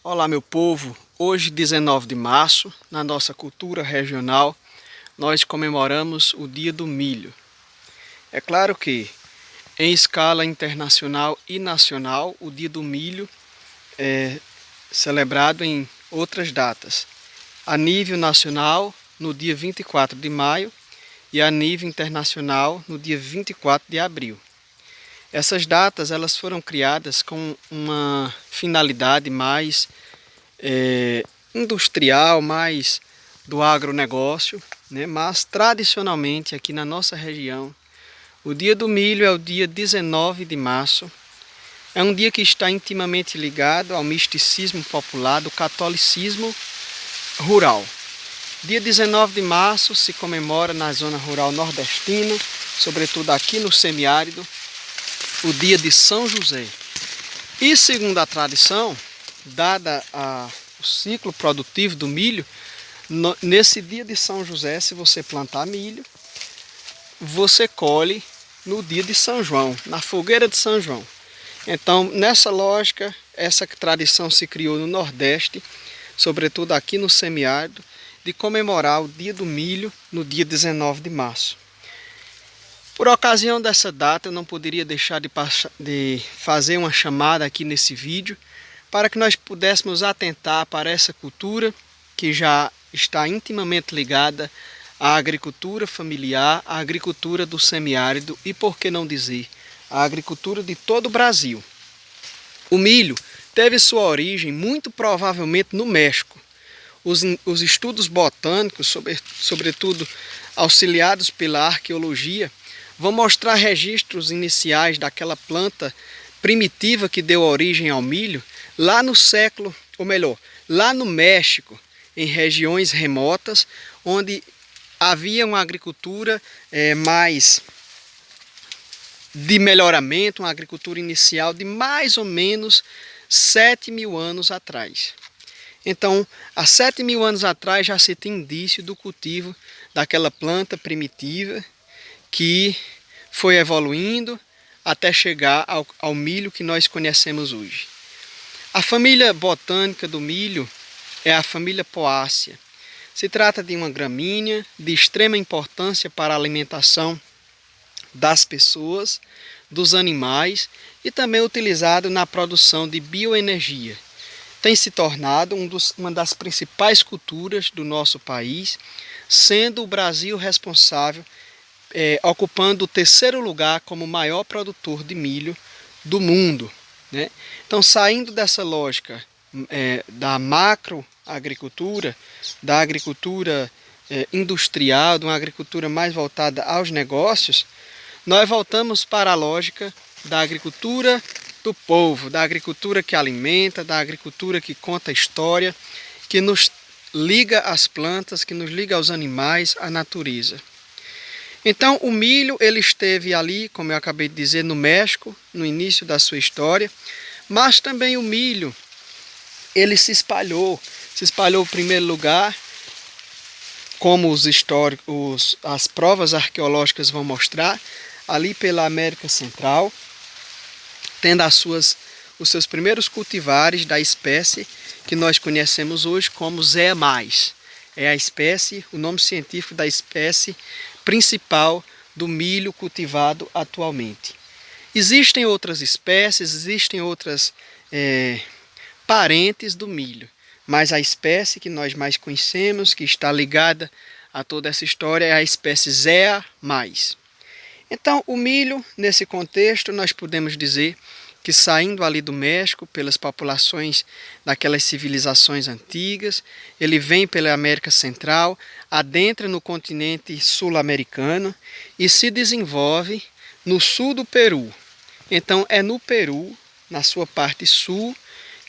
Olá, meu povo! Hoje, 19 de março, na nossa cultura regional, nós comemoramos o Dia do Milho. É claro que, em escala internacional e nacional, o Dia do Milho é celebrado em outras datas. A nível nacional, no dia 24 de maio, e a nível internacional, no dia 24 de abril. Essas datas elas foram criadas com uma finalidade mais industrial, mais do agronegócio, né? Mas tradicionalmente aqui na nossa região, o Dia do Milho é o dia 19 de março. É um dia que está intimamente ligado ao misticismo popular do catolicismo rural. Dia 19 de março se comemora na zona rural nordestina, sobretudo aqui no semiárido, o dia de São José. E segundo a tradição, dada o ciclo produtivo do milho, nesse dia de São José, se você plantar milho, você colhe no dia de São João, na fogueira de São João. Então, nessa lógica, essa tradição se criou no Nordeste, sobretudo aqui no semiárido, de comemorar o dia do milho no dia 19 de março. Por ocasião dessa data, eu não poderia deixar de fazer uma chamada aqui nesse vídeo para que nós pudéssemos atentar para essa cultura que já está intimamente ligada à agricultura familiar, à agricultura do semiárido e, por que não dizer, à agricultura de todo o Brasil. O milho teve sua origem muito provavelmente no México. Os estudos botânicos, sobretudo auxiliados pela arqueologia, vão mostrar registros iniciais daquela planta primitiva que deu origem ao milho lá no século, ou melhor, lá no México, em regiões remotas, onde havia uma agricultura mais de melhoramento, uma agricultura inicial de mais ou menos 7.000 anos atrás. Então, há 7.000 anos atrás já se tem indício do cultivo daquela planta primitiva que foi evoluindo até chegar ao milho que nós conhecemos hoje. A família botânica do milho é a família Poaceae. Se trata de uma gramínea de extrema importância para a alimentação das pessoas, dos animais e também utilizado na produção de bioenergia. Tem se tornado uma das principais culturas do nosso país, sendo o Brasil responsável, ocupando o terceiro lugar como maior produtor de milho do mundo, né? Então, saindo dessa lógica da macroagricultura, da agricultura industrial, de uma agricultura mais voltada aos negócios, nós voltamos para a lógica da agricultura do povo, da agricultura que alimenta, da agricultura que conta história, que nos liga às plantas, que nos liga aos animais, à natureza. Então, o milho ele esteve ali, como eu acabei de dizer, no México, no início da sua história, mas também o milho ele se espalhou em primeiro lugar, como as provas arqueológicas vão mostrar, ali pela América Central, tendo os seus primeiros cultivares da espécie que nós conhecemos hoje como Zea mais. É a espécie, o nome científico da espécie principal do milho cultivado atualmente. Existem outras espécies, existem outras parentes do milho, mas a espécie que nós mais conhecemos, que está ligada a toda essa história, é a espécie Zea mais. Então, o milho, nesse contexto, nós podemos dizer que saindo ali do México, pelas populações daquelas civilizações antigas, ele vem pela América Central, adentra no continente sul-americano e se desenvolve no sul do Peru. Então, é no Peru, na sua parte sul,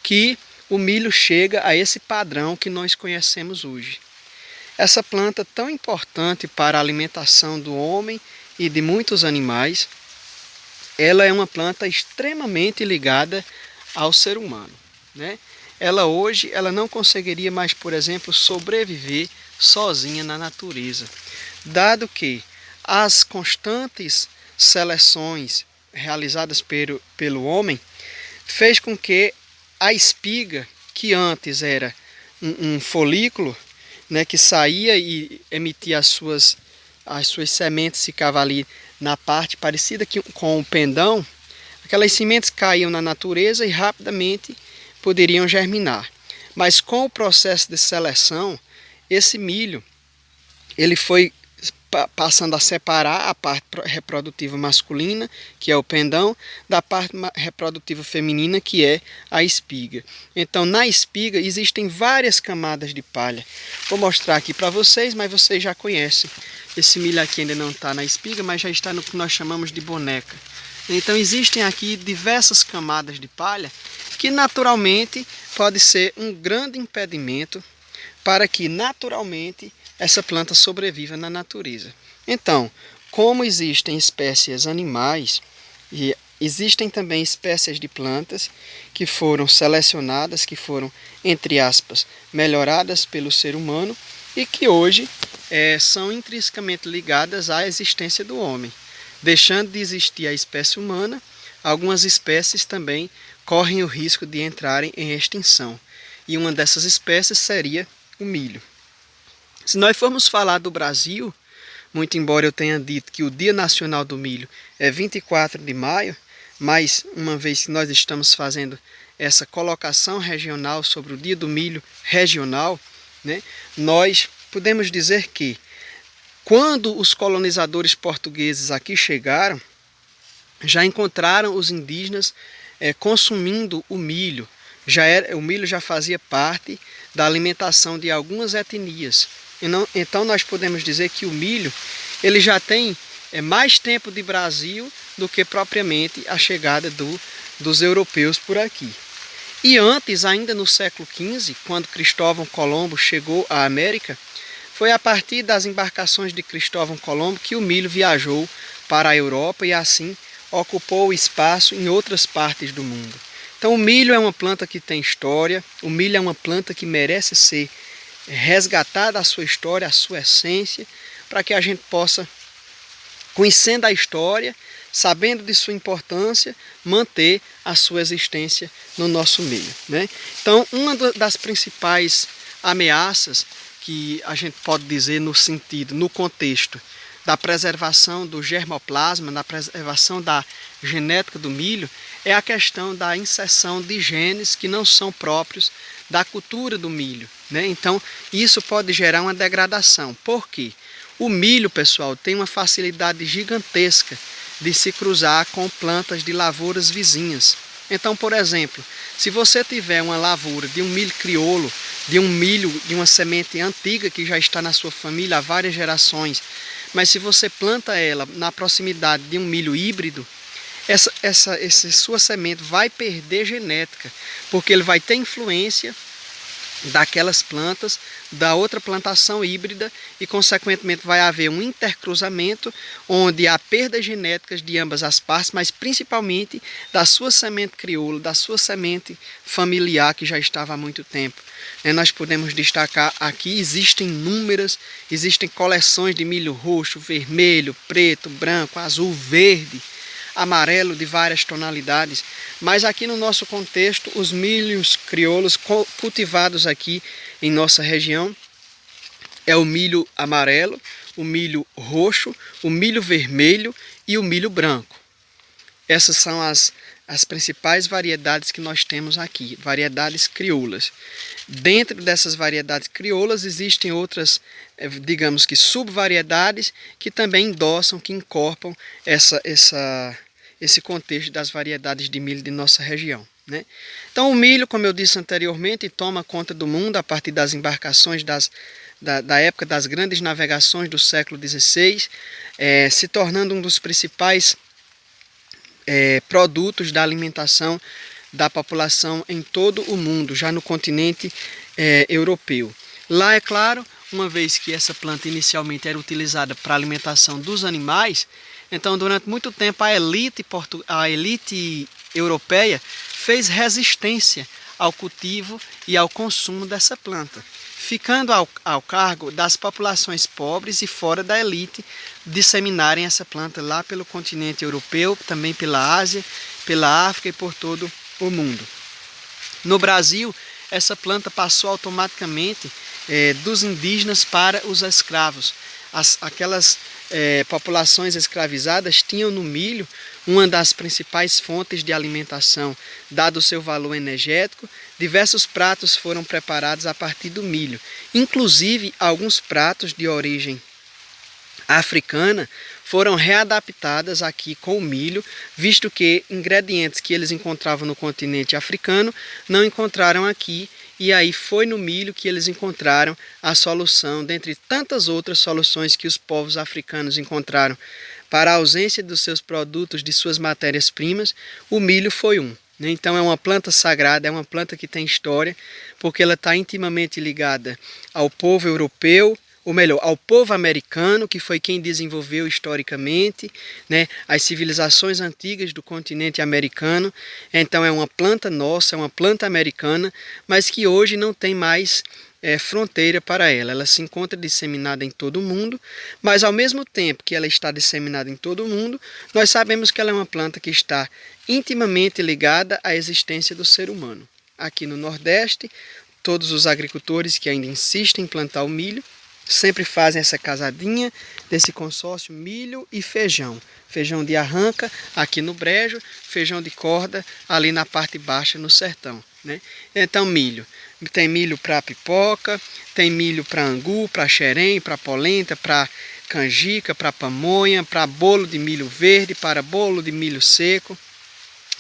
que o milho chega a esse padrão que nós conhecemos hoje. Essa planta tão importante para a alimentação do homem e de muitos animais, ela é uma planta extremamente ligada ao ser humano, né? Ela hoje não conseguiria mais, por exemplo, sobreviver sozinha na natureza, dado que as constantes seleções realizadas pelo homem fez com que a espiga que antes era um folículo, né, que saía e emitia as suas sementes, ficava ali na parte parecida com o pendão. Aquelas sementes caíam na natureza e rapidamente poderiam germinar. Mas com o processo de seleção, esse milho ele foi passando a separar a parte reprodutiva masculina, que é o pendão, da parte reprodutiva feminina, que é a espiga. Então, na espiga existem várias camadas de palha. Vou mostrar aqui para vocês, mas vocês já conhecem. Esse milho aqui ainda não está na espiga, mas já está no que nós chamamos de boneca. Então, existem aqui diversas camadas de palha, que naturalmente pode ser um grande impedimento para que naturalmente essa planta sobreviva na natureza. Então, como existem espécies animais, e existem também espécies de plantas que foram selecionadas, que foram, entre aspas, melhoradas pelo ser humano e que hoje são intrinsecamente ligadas à existência do homem. Deixando de existir a espécie humana, algumas espécies também correm o risco de entrarem em extinção. E uma dessas espécies seria o milho. Se nós formos falar do Brasil, muito embora eu tenha dito que o Dia Nacional do Milho é 24 de maio, mas uma vez que nós estamos fazendo essa colocação regional sobre o Dia do Milho regional, né, nós podemos dizer que quando os colonizadores portugueses aqui chegaram, já encontraram os indígenas consumindo o milho. O milho já fazia parte da alimentação de algumas etnias. Então nós podemos dizer que o milho ele já tem mais tempo de Brasil do que propriamente a chegada dos europeus por aqui. E antes, ainda no século XV, quando Cristóvão Colombo chegou à América, foi a partir das embarcações de Cristóvão Colombo que o milho viajou para a Europa e assim ocupou espaço em outras partes do mundo. Então o milho é uma planta que tem história, o milho é uma planta que merece ser resgatada a sua história, a sua essência, para que a gente possa, conhecendo a história, sabendo de sua importância, manter a sua existência no nosso meio, né? Então, uma das principais ameaças que a gente pode dizer no contexto da preservação do germoplasma, da preservação da genética do milho, é a questão da inserção de genes que não são próprios da cultura do milho, né? Então, isso pode gerar uma degradação. Por quê? O milho, pessoal, tem uma facilidade gigantesca de se cruzar com plantas de lavouras vizinhas. Então, por exemplo, se você tiver uma lavoura de um milho crioulo, de um milho de uma semente antiga que já está na sua família há várias gerações, mas se você planta ela na proximidade de um milho híbrido, essa sua semente vai perder genética, porque ele vai ter influência daquelas plantas, da outra plantação híbrida e consequentemente vai haver um intercruzamento onde há perdas genéticas de ambas as partes, mas principalmente da sua semente crioula, da sua semente familiar que já estava há muito tempo. Nós podemos destacar aqui, existem coleções de milho roxo, vermelho, preto, branco, azul, verde, amarelo de várias tonalidades, mas aqui no nosso contexto os milhos crioulos cultivados aqui em nossa região é o milho amarelo, o milho roxo, o milho vermelho e o milho branco. Essas são as principais variedades que nós temos aqui, variedades crioulas. Dentro dessas variedades crioulas existem outras, digamos que subvariedades que também endossam, que incorporam esse contexto das variedades de milho de nossa região, né? Então o milho, como eu disse anteriormente, toma conta do mundo a partir das embarcações da época das grandes navegações do século XVI, se tornando um dos principais produtos da alimentação da população em todo o mundo, já no continente europeu. Lá, é claro, uma vez que essa planta inicialmente era utilizada para a alimentação dos animais, então durante muito tempo a elite europeia fez resistência ao cultivo e ao consumo dessa planta, ficando ao cargo das populações pobres e fora da elite disseminarem essa planta lá pelo continente europeu, também pela Ásia, pela África e por todo o mundo. No Brasil, essa planta passou automaticamente dos indígenas para os escravos. Aquelas populações escravizadas tinham no milho uma das principais fontes de alimentação, dado o seu valor energético. Diversos pratos foram preparados a partir do milho, inclusive alguns pratos de origem africana foram readaptadas aqui com o milho, visto que ingredientes que eles encontravam no continente africano não encontraram aqui, e aí foi no milho que eles encontraram a solução, dentre tantas outras soluções que os povos africanos encontraram para a ausência dos seus produtos, de suas matérias-primas. O milho foi um. Então é uma planta sagrada, é uma planta que tem história, porque ela está intimamente ligada ao povo europeu, ou melhor, ao povo americano, que foi quem desenvolveu historicamente, né, as civilizações antigas do continente americano. Então é uma planta nossa, é uma planta americana, mas que hoje não tem mais fronteira para ela. Ela se encontra disseminada em todo o mundo, mas ao mesmo tempo que ela está disseminada em todo o mundo, nós sabemos que ela é uma planta que está intimamente ligada à existência do ser humano. Aqui no Nordeste, todos os agricultores que ainda insistem em plantar o milho sempre fazem essa casadinha desse consórcio milho e feijão. Feijão de arranca aqui no brejo, feijão de corda ali na parte baixa no sertão, né? Então milho. Tem milho para pipoca, tem milho para angu, para xerém, para polenta, para canjica, para pamonha, para bolo de milho verde, para bolo de milho seco,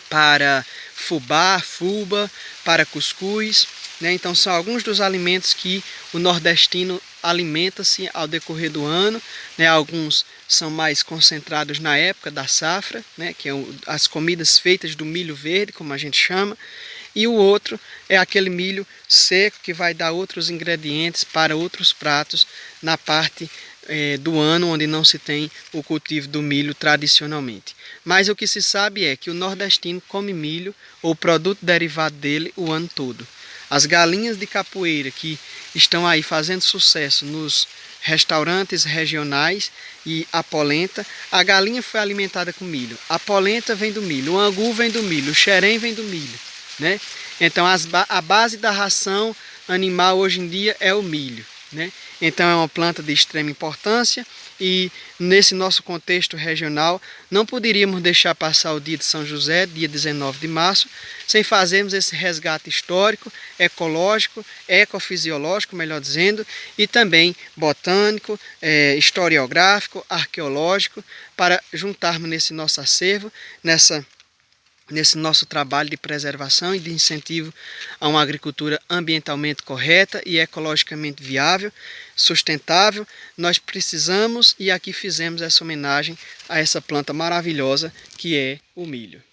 para fubá, fuba, para cuscuz, né? Então são alguns dos alimentos que o nordestino alimenta-se ao decorrer do ano, né? Alguns são mais concentrados na época da safra, né? Que é as comidas feitas do milho verde, como a gente chama, e o outro é aquele milho seco que vai dar outros ingredientes para outros pratos na parte do ano onde não se tem o cultivo do milho tradicionalmente. Mas o que se sabe é que o nordestino come milho ou produto derivado dele o ano todo. As galinhas de capoeira que estão aí fazendo sucesso nos restaurantes regionais e a polenta, a galinha foi alimentada com milho, a polenta vem do milho, o angu vem do milho, o xerém vem do milho, né? Então a base da ração animal hoje em dia é o milho, né? Então é uma planta de extrema importância e nesse nosso contexto regional não poderíamos deixar passar o dia de São José, dia 19 de março, sem fazermos esse resgate histórico, ecológico, ecofisiológico, melhor dizendo, e também botânico, historiográfico, arqueológico, para juntarmos nesse nosso acervo, nesse nosso trabalho de preservação e de incentivo a uma agricultura ambientalmente correta e ecologicamente viável, sustentável. Nós precisamos, e aqui fizemos essa homenagem a essa planta maravilhosa que é o milho.